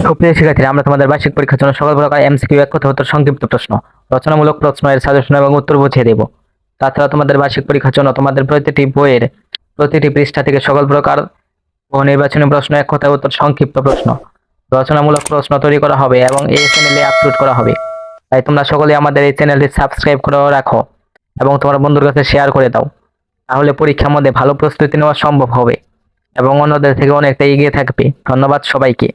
সুপ্রিয় শিক্ষার্থীরা, আমরা তোমাদের বার্ষিক পরীক্ষার জন্য সকল প্রকার এমসিকিউ এক কথা উত্তর সংক্ষিপ্ত প্রশ্ন, রচনামূলক প্রশ্ন এর সাজেশন এবং উত্তর বুঝিয়ে দেব। তাছাড়া তোমাদের বার্ষিক পরীক্ষার জন্য তোমাদের প্রতিটি বইয়ের প্রতিটি পৃষ্ঠা থেকে সকল প্রকার বহু নির্বাচনী প্রশ্ন, এক কথা উত্তর সংক্ষিপ্ত প্রশ্ন, রচনামূলক প্রশ্ন তৈরি করা হবে এবং এই চ্যানেলে আপলোড করা হবে। তাই তোমরা সকলে আমাদের এই চ্যানেলটি সাবস্ক্রাইব করে রাখো এবং তোমার বন্ধুর কাছে শেয়ার করে দাও। তাহলে পরীক্ষার মধ্যে ভালো প্রস্তুতি নেওয়া সম্ভব হবে এবং অন্যদের থেকে অনেকটা এগিয়ে থাকবে। ধন্যবাদ সবাইকে।